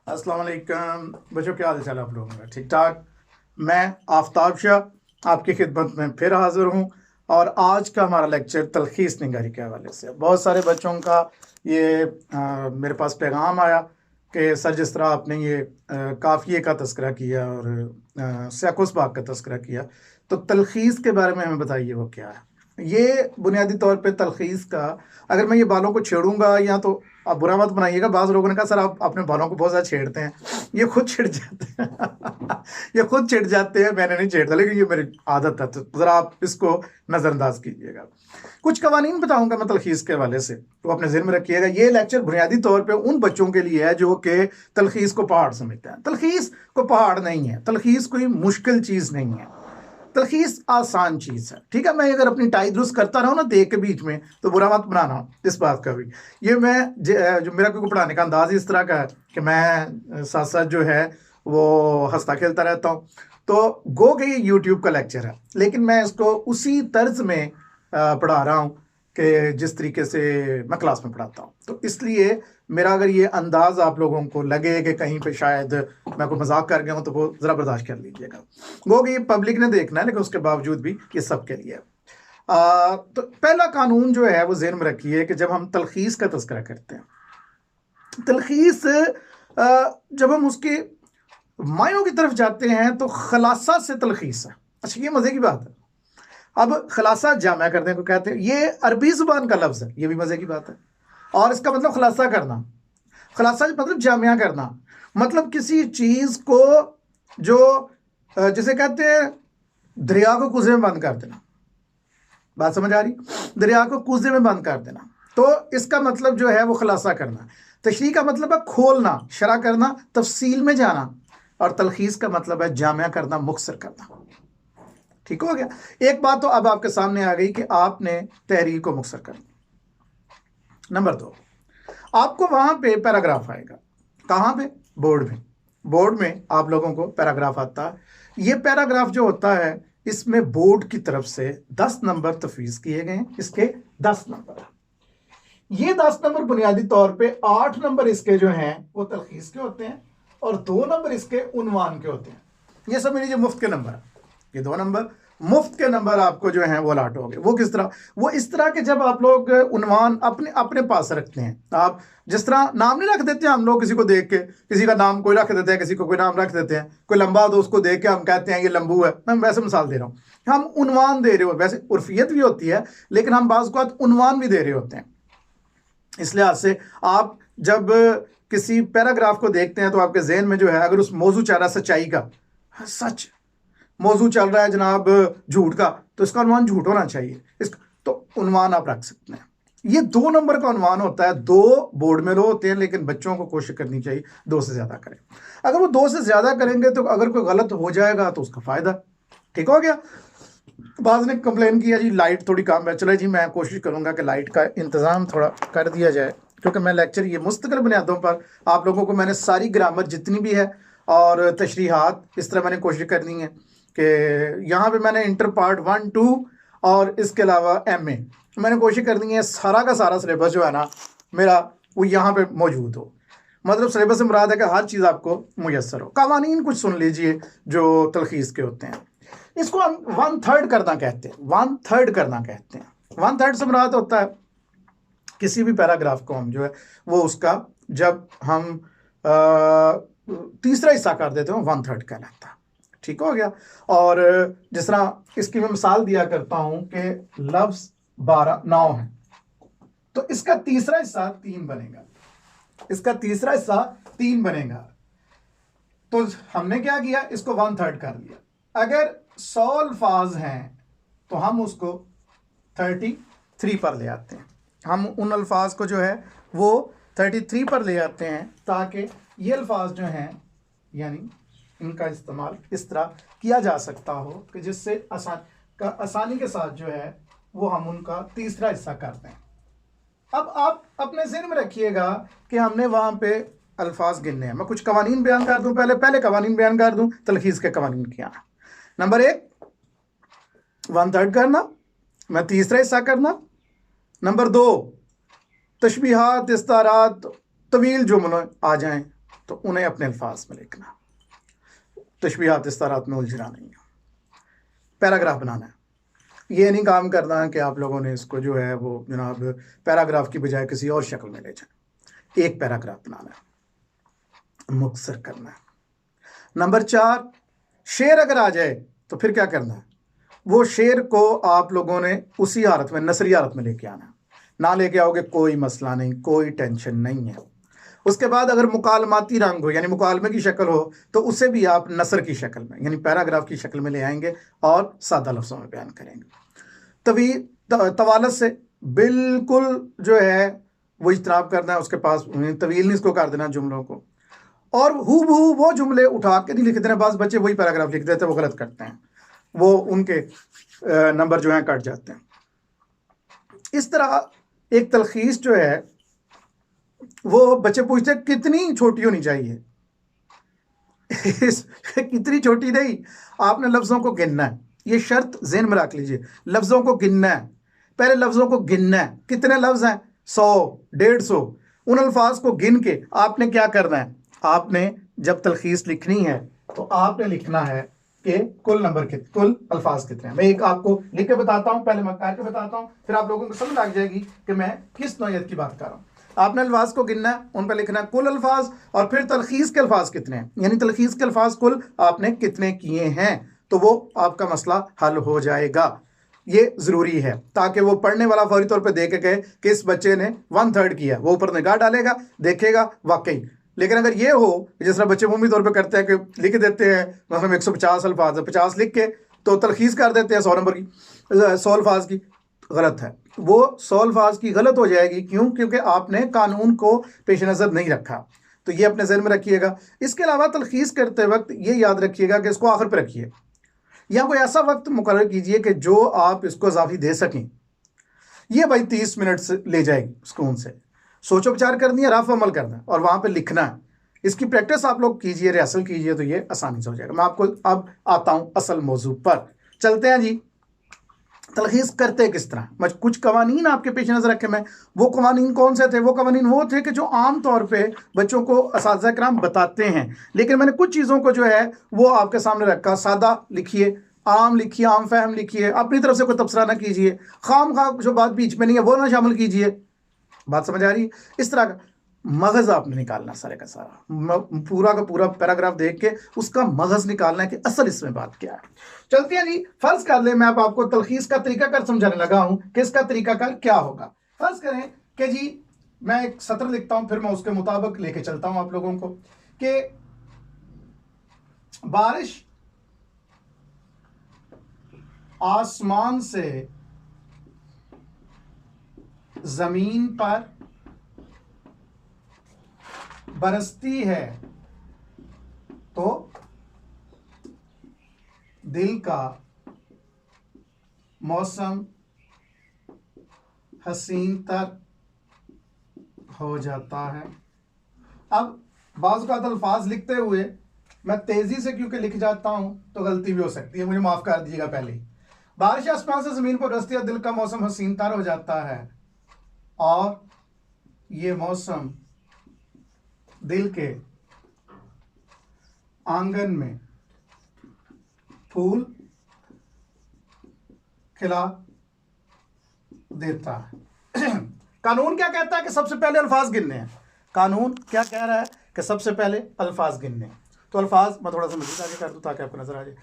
अस्सलाम वालेकुम बच्चों, क्या हाल चाल आप लोगों का? ठीक ठाक। मैं आफताब शाह आपकी खिदमत में फिर हाज़िर हूँ और आज का हमारा लेक्चर तलखीस निगारी के हवाले से। बहुत सारे बच्चों का ये मेरे पास पैगाम आया कि सर, जिस तरह आपने ये काफ़िए का तज़किरा किया और सैकुस बाग का तज़किरा किया, तो तलखीस के बारे में हमें बताइए वो क्या है। ये बुनियादी तौर पे तलखीस का, अगर मैं ये बालों को छेड़ूंगा या तो आप बुरा मत बनाइएगा। बाज़ लोगों ने कहा सर आप अपने बालों को बहुत ज़्यादा छेड़ते हैं, ये खुद छिड़ जाते हैं ये खुद छिड़ जाते हैं, मैंने नहीं छेड़ता, लेकिन ये मेरी आदत है, तो ज़रा आप इसको नज़रअंदाज कीजिएगा। कुछ कवानीन बताऊंगा मैं तलखीस के हवाले से, तो अपने ज़हन में रखिएगा। ये लेक्चर बुनियादी तौर पे उन बच्चों के लिए है जो कि तलखीस को पहाड़ समझते हैं। तलखीस को पहाड़ नहीं है, तलखीस कोई मुश्किल चीज़ नहीं है, तलखीस आसान चीज़ है। ठीक है, मैं अगर अपनी टाई दुरुस्त करता रहूँ ना देख के बीच में, तो बुरा मत बनाना इस बात का भी। ये मैं जो मेरा क्योंकि पढ़ाने का अंदाज इस तरह का है कि मैं साथ साथ जो है वो हंसता खेलता रहता हूँ। तो गो के ये यूट्यूब का लेक्चर है, लेकिन मैं इसको उसी तर्ज में पढ़ा रहा हूँ कि जिस तरीके से मैं क्लास में पढ़ाता हूँ। तो इसलिए मेरा अगर ये अंदाज आप लोगों को लगे कि कहीं पे शायद मैं कोई मजाक कर गया हूँ, तो वो ज़रा बर्दाश्त कर लीजिएगा। वो कि ये पब्लिक ने देखना है, लेकिन उसके बावजूद भी ये सब के लिए है। तो पहला कानून जो है वो ज़हन में रखिए कि जब हम तलखीस का तज़किरा करते हैं, तलखीस जब हम उसके मायनों की तरफ जाते हैं तो खलासा से तलखीस है। अच्छा, ये मज़े की बात है। अब खलासा जामा करने को कहते हैं, ये अरबी ज़ुबान का लफ्ज़ है, ये भी मज़े की बात है। और इसका मतलब खलासा करना, खलासा मतलब जामिया करना, मतलब किसी चीज़ को जो जिसे कहते हैं दरिया को कुएं में बंद कर देना। बात समझ आ रही? दरिया को कुएं में बंद कर देना, तो इसका मतलब जो है वो खलासा करना। तशरीह का मतलब है खोलना, शरह करना, तफसील में जाना, और तलखीस का मतलब है जामिया करना, मुख्तसर करना। ठीक हो गया। एक बात तो अब आपके सामने आ गई कि आपने तहरीर को मुख्तसर करना। नंबर 2, आपको वहां पे पैराग्राफ आएगा। कहाँ पे? बोर्ड में। बोर्ड में आप लोगों को पैराग्राफ आता है। ये पैराग्राफ जो होता है, इसमें बोर्ड की तरफ से 10 नंबर तफवीज किए गए हैं। इसके 10 नंबर, ये 10 नंबर बुनियादी तौर पे 8 नंबर इसके जो हैं वो तलखीस के होते हैं और 2 नंबर इसके उन्वान के होते हैं। ये सब मेरी जो मुफ्त के नंबर है, ये 2 नंबर मुफ्त के नंबर आपको जो हैं वो अलाट हो गए। वो किस तरह? वो इस तरह के जब आप लोग उन्वान अपने अपने पास रखते हैं, आप जिस तरह नाम नहीं रख देते हैं हम लोग किसी को देख के, किसी का नाम कोई रख देते हैं, किसी को कोई नाम रख देते हैं, कोई लंबा तो उसको देख के हम कहते हैं ये लंबू है। मैं वैसे मिसाल दे रहा हूँ, हम उन्वान दे रहे हो। वैसे उर्फियत भी होती है, लेकिन हम बाज़ औक़ात उन्वान भी दे रहे होते हैं। इस लिहाज से आप जब किसी पैराग्राफ को देखते हैं तो आपके जहन में जो है, अगर उस मौजू चल रहा है सच्चाई का, सच मौजू चल रहा है जनाब झूठ का, तो इसका अनुमान झूठ होना चाहिए। इसका तो उन्वान आप रख सकते हैं। ये 2 नंबर का अनुमान होता है। 2 बोर्ड में लो होते हैं, लेकिन बच्चों को कोशिश करनी चाहिए 2 से ज़्यादा करें। अगर वो 2 से ज़्यादा करेंगे तो अगर कोई गलत हो जाएगा तो उसका फ़ायदा। ठीक हो गया। बाज़ ने कंप्लेन किया जी लाइट थोड़ी कम है। चले जी, मैं कोशिश करूँगा कि लाइट का इंतज़ाम थोड़ा कर दिया जाए, क्योंकि मैं लेक्चर ये मुस्तकिल बुनियादों पर आप लोगों को मैंने सारी ग्रामर जितनी भी है और तशरीहात इस तरह मैंने कोशिश करनी है कि यहाँ पे मैंने इंटर पार्ट 1, 2 और इसके अलावा MA मैंने कोशिश करनी है सारा का सारा सिलेबस जो है ना मेरा वो यहाँ पे मौजूद हो। मतलब सिलेबस से मुराद है कि हर चीज़ आपको मुयस्सर हो। कवानीन कुछ सुन लीजिए जो तलखीस के होते हैं। इसको हम 1/3 करना कहते हैं। 1/3 करना कहते हैं। 1/3 से मुराद होता है किसी भी पैराग्राफ को हम जो है वो उसका जब हम तीसरा हिस्सा कर देते हैं 1/3 कहलाता है। ठीक हो गया। और जिस तरह इसकी मैं मिसाल दिया करता हूं कि लफ्ज 9 है, तो इसका तीसरा हिस्सा 3 बनेगा। इसका तीसरा हिस्सा 3 बनेगा। तो हमने क्या किया, इसको 1/3 कर लिया। अगर 100 अल्फाज हैं तो हम उसको 33 पर ले आते हैं। हम उन अल्फाज को जो है वो 33 पर ले आते हैं, ताकि ये अल्फाज जो हैं यानी इनका इस्तेमाल इस तरह किया जा सकता हो कि जिससे आसानी के साथ जो है वो हम उनका तीसरा हिस्सा कर दें। अब आप अपने ज़हन में रखिएगा कि हमने वहाँ पे अल्फाज गिनने हैं। मैं कुछ कवानीन बयान कर दूँ, पहले कवानीन बयान कर दूँ तलखीस के कवानीन क्या है। नंबर 1, 1/3 करना, मैं तीसरा हिस्सा करना। नंबर 2, तशबीहात इस्तारात तवील जुमले आ जाएं तो उन्हें अपने अल्फाज में लिखना, तशबीहात इस्तारात में उलझना नहीं है, पैराग्राफ बनाना है। ये नहीं काम करना है कि आप लोगों ने इसको जो है वो जनाब पैराग्राफ की बजाय किसी और शक्ल में ले जाए। एक पैराग्राफ बनाना है, मुख्तसर करना है। नंबर 4, शेर अगर आ जाए तो फिर क्या करना है, वो शेर को आप लोगों ने उसी हालत में, नसरी हालत में लेके आना है। ना लेके आओगे कोई मसला नहीं, कोई टेंशन नहीं है। उसके बाद अगर मुकालमाती रंग हो, यानी मुकालमे की शक्ल हो, तो उसे भी आप नसर की शक्ल में, यानी पैराग्राफ की शक्ल में ले आएंगे और सादा लफ्ज़ों में बयान करेंगे। तवालत से बिल्कुल जो है वो इज्तनाब करना है, उसके पास तवील नहीं इसको कर देना जुमलों को, और हूबहू वो जुमले उठा के नहीं लिख देना। बस बच्चे वही पैराग्राफ लिख देते हैं, वो गलत करते हैं, वो उनके नंबर जो हैं कट जाते हैं। इस तरह एक तलखीस जो है वो बच्चे पूछते हैं कितनी छोटी होनी चाहिए। कितनी छोटी नहीं, आपने लफ्ज़ों को गिनना है, ये शर्त ज़हन में रख लीजिए। लफ्ज़ों को गिनना है, पहले लफ्ज़ों को गिनना है। कितने लफ्ज़ हैं? 100, 150। उन अल्फाज को गिन के आपने क्या करना है, आपने जब तलखीस लिखनी है तो आपने लिखना है कि कुल अल्फाज कितने हैं। मैं एक आपको लिख के बताता हूँ, पहले मैं करके बताता हूँ, फिर आप लोगों को समझ लग जाएगी कि मैं किस नौयत की बात कर रहा हूँ। आपने अल्फाज को गिनना है, उन पर लिखना है कुल अल्फाज, और फिर तलखीस के अल्फाज कितने हैं, यानी तलखीस के अल्फाज कुल आपने कितने किए हैं, तो वो आपका मसला हल हो जाएगा। ये ज़रूरी है ताकि वो पढ़ने वाला फौरी तौर पे देख के कहे कि इस बच्चे ने 1/3 किया, वो ऊपर निगाह डालेगा, देखेगा वाकई। लेकिन अगर ये हो जिस तरह बच्चे मुमी तौर पे करते हैं कि लिख देते हैं मतलब 150 अल्फाज है, 50 लिख के तो तलखीस कर देते हैं 100 नंबर की, 100 अल्फाज की, गलत है। वो 100 अल्फाज की गलत हो जाएगी। क्यों? क्योंकि आपने कानून को पेश नज़र नहीं रखा। तो ये अपने ज़हन में रखिएगा। इसके अलावा तलखीस करते वक्त ये याद रखिएगा कि इसको आखिर पर रखिए, या कोई ऐसा वक्त मुकर्रर कीजिए कि जो आप इसको इजाफी दे सकें। ये भाई 30 मिनट से ले जाएगी सुकून से। सोचो विचार करनी है, रफ अमल करना है और वहाँ पे लिखना है। इसकी प्रैक्टिस आप लोग कीजिए, रिहर्सल कीजिए, तो ये आसानी से हो जाएगा। मैं आपको अब आता हूँ असल मौजू पर। चलते हैं जी, तलखीस करते किस तरह। मैं कुछ कवानीन आपके पेश नज़र रखे। मैं वो कवानीन कौन से थे? वो कवानीन वो थे कि जो आम तौर पे बच्चों को असातिज़ा किराम बताते हैं, लेकिन मैंने कुछ चीज़ों को जो है वो आपके सामने रखा। सादा लिखिए, आम लिखिए, आम फहम लिखिए, अपनी तरफ से कोई तबसरा ना कीजिए, खाम खा जो बात बीच में नहीं है वो ना शामिल कीजिए। बात समझ आ रही है? इस तरह का मगज़ आपने निकालना, सारे का सारा पूरा का पूरा पैराग्राफ देख के उसका मगज़ निकालना है कि असल इसमें बात क्या है। चलते हैं जी। फर्ज कर ले मैं आपको तलखीस का तरीकाकार समझाने लगा हूं कि इसका तरीकाकार क्या होगा। फर्ज करें कि जी मैं एक सत्र लिखता हूं, फिर मैं उसके मुताबिक लेके चलता हूं आप लोगों को कि बारिश आसमान से जमीन पर बरसती है तो दिल का मौसम हसीन तर हो जाता है। अब बाज़ औक़ात अल्फाज लिखते हुए मैं तेज़ी से क्योंकि लिख जाता हूं तो गलती भी हो सकती है, मुझे माफ़ कर दीजिएगा। पहले बारिश आसमान से ज़मीन पर बरसती है, दिल का मौसम हसीन तर हो जाता है, और ये मौसम दिल के आंगन में फूल खिला देता है। कानून क्या कहता है कि सबसे पहले अल्फाज गिनने हैं। कानून क्या कह रहा है कि सबसे पहले अल्फाज गिनने हैं। तो अल्फाज मैं थोड़ा सा मज़ीद आगे कर दूं ताकि आपको नजर आ जाए।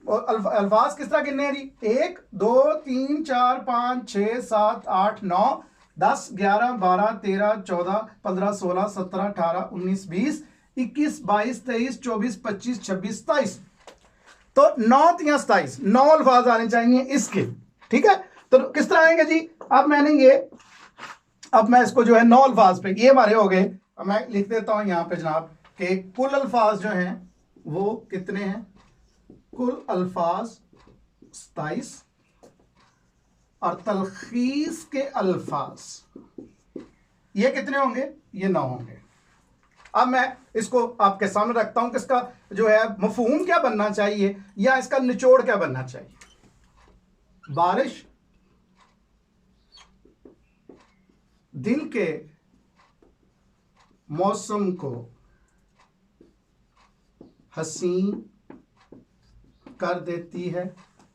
और अल्फाज किस तरह गिनने हैं जी? 1 2 3 4 5 6 7 8 9 10 11 12 13 14 15 16 17 18 19 20 21 22 23 24 25 26 27। तो 9 या 27 9 अल्फाज आने चाहिए इसके। ठीक है, तो किस तरह आएंगे जी? अब मैं इसको जो है 9 अल्फाज पे, ये हमारे हो गए। अब मैं लिख देता हूं यहां पे जनाब कि कुल अल्फाज जो हैं वो कितने हैं? कुल अल्फाज 27 और तलखीस के अल्फाज ये कितने होंगे? ये 9 होंगे। अब मैं इसको आपके सामने रखता हूं कि इसका जो है मफहूम क्या बनना चाहिए या इसका निचोड़ क्या बनना चाहिए। बारिश दिल के मौसम को हसीन कर देती है।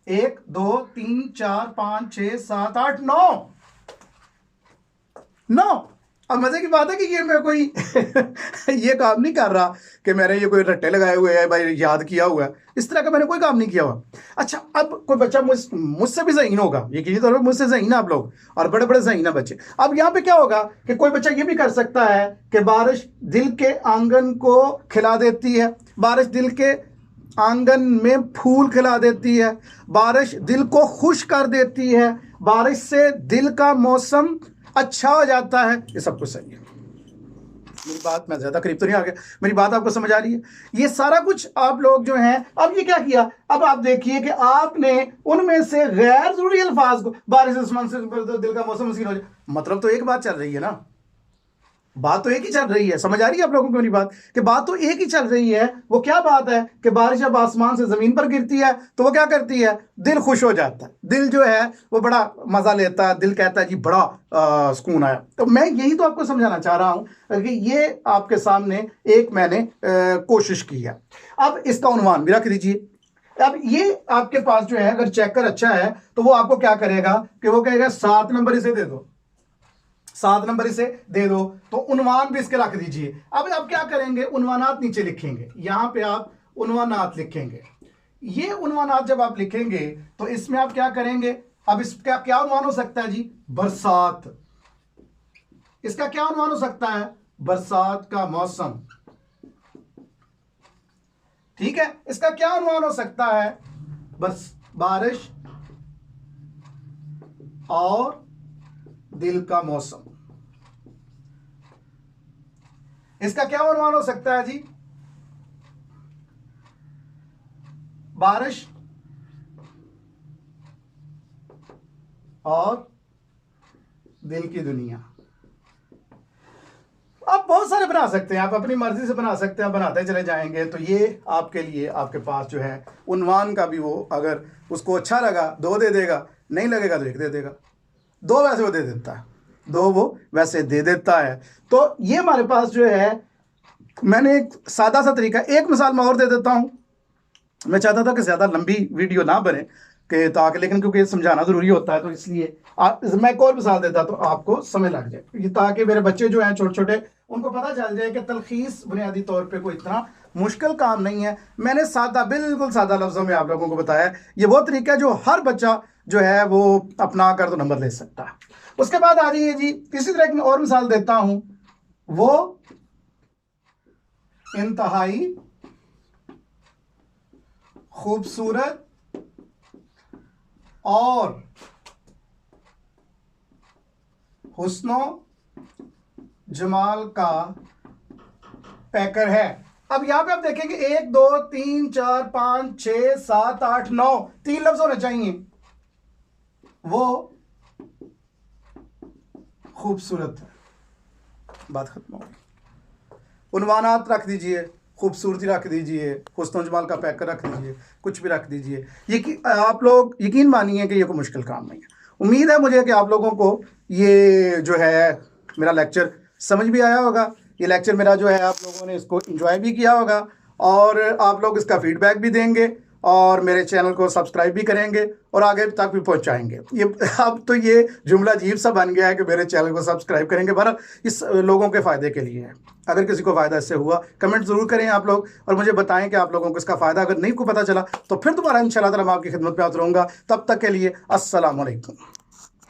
1 2 3 4 5 6 7 8 9। अब मजे की बात है कि ये मैं कोई ये काम नहीं कर रहा कि मैंने ये कोई रट्टे लगाए हुए हैं भाई, याद किया हुआ है, इस तरह का मैंने कोई काम नहीं किया हुआ। अच्छा, अब कोई बच्चा मुझसे भी ज़हीन होगा, यकीनी तौर पर मुझसे ज़हीन है आप लोग, और बड़े बड़े ज़हीन है बच्चे। अब यहाँ पे क्या होगा कि कोई बच्चा ये भी कर सकता है कि बारिश दिल के आंगन को खिला देती है, बारिश दिल के आंगन में फूल खिला देती है, बारिश दिल को खुश कर देती है, बारिश से दिल का मौसम अच्छा हो जाता है। ये सब कुछ सही है। मेरी बात, मैं ज़्यादा करीब तो नहीं आ गया, मेरी बात आपको समझ आ रही है? ये सारा कुछ आप लोग जो हैं, अब ये क्या किया, अब आप देखिए कि आपने उनमें से गैर ज़रूरी अल्फाज को, बारिश आसमान से दिल का मौसम हसीन हो जाए, मतलब तो एक बात चल रही है ना, बात तो एक ही चल रही है। समझ आ रही है आप लोगों को मेरी बात कि बात तो एक ही चल रही है। वो क्या बात है कि बारिश जब आसमान से ज़मीन पर गिरती है तो वो क्या करती है, दिल खुश हो जाता है, दिल जो है वो बड़ा मज़ा लेता है, दिल कहता है जी बड़ा सुकून आया। तो मैं यही तो आपको समझाना चाह रहा हूँ कि ये आपके सामने एक मैंने कोशिश की है। अब इसका उन्वान भी रख दीजिए। अब ये आपके पास जो है, अगर चेकर अच्छा है तो वो आपको क्या करेगा कि वो कहेगा 7 नंबर इसे दे दो, 7 नंबर इसे दे दो, तो उन्वान भी इसके रख दीजिए। अब आप क्या करेंगे, उन्वानात नीचे लिखेंगे, यहाँ पे आप उन्वानात लिखेंगे। ये उन्वानात जब आप लिखेंगे तो इसमें आप क्या करेंगे, अब इसका क्या उन्वान हो सकता है जी, बरसात। इसका क्या उन्वान हो सकता है, बरसात का मौसम। ठीक है, इसका क्या उन्वान हो सकता है, बस बारिश और दिल का मौसम। इसका क्या उन्वान हो सकता है जी, बारिश और दिल की दुनिया। आप बहुत सारे बना सकते हैं, आप अपनी मर्जी से बना सकते हैं, बनाते चले जाएंगे। तो ये आपके लिए, आपके पास जो है उन्वान का भी, वो अगर उसको अच्छा लगा 2 दे देगा, नहीं लगेगा तो 1 दे देगा। 2 वैसे वो दे देता है, 2 वो वैसे दे देता है। तो ये हमारे पास जो है, मैंने एक सादा सा तरीका, एक मिसाल मैं और दे देता हूँ। मैं चाहता था कि ज़्यादा लंबी वीडियो ना बने कि ताकि, लेकिन क्योंकि समझाना ज़रूरी होता है तो इसलिए मैं एक और मिसाल देता तो आपको समझ लग जाए, ताकि मेरे बच्चे जो हैं छोटे छोटे, उनको पता चल जाए कि तलखीस बुनियादी तौर पे कोई इतना मुश्किल काम नहीं है। मैंने सादा, बिल्कुल सादा लफ्ज़ों में आप लोगों को बताया। ये वो तरीका है जो हर बच्चा जो है वो अपना कर तो नंबर ले सकता है। उसके बाद आ जाइए जी, इसी तरह की और मिसाल देता हूं, वो इंतहाई खूबसूरत और हुस्नो जमाल का पैकर है। अब यहां पे आप देखेंगे 1 2 3 4 5 6 7 8 9, 3 लफ्ज होने चाहिए। वो खूबसूरत है, बात खत्म हो गई। उन्वानात रख दीजिए, खूबसूरती रख दीजिए, हुस्न जमाल का पैकर रख दीजिए, कुछ भी रख दीजिए। आप लोग यकीन मानिए कि ये कोई मुश्किल काम नहीं है। उम्मीद है मुझे कि आप लोगों को ये जो है मेरा लेक्चर समझ भी आया होगा। ये लेक्चर मेरा जो है आप लोगों ने इसको एंजॉय भी किया होगा, और आप लोग इसका फीडबैक भी देंगे, और मेरे चैनल को सब्सक्राइब भी करेंगे और आगे तक भी पहुंचाएंगे। ये अब तो ये जुमला अजीब सा बन गया है कि मेरे चैनल को सब्सक्राइब करेंगे, पर इस लोगों के फ़ायदे के लिए है। अगर किसी को फ़ायदा इससे हुआ, कमेंट ज़रूर करें आप लोग, और मुझे बताएं कि आप लोगों को इसका फ़ायदा अगर नहीं को पता चला तो फिर दोबारा इंशाअल्लाह ताला मैं आपकी खिदमत में हाज़िर रहूँगा। तब तक के लिए अस्सलाम वालेकुम।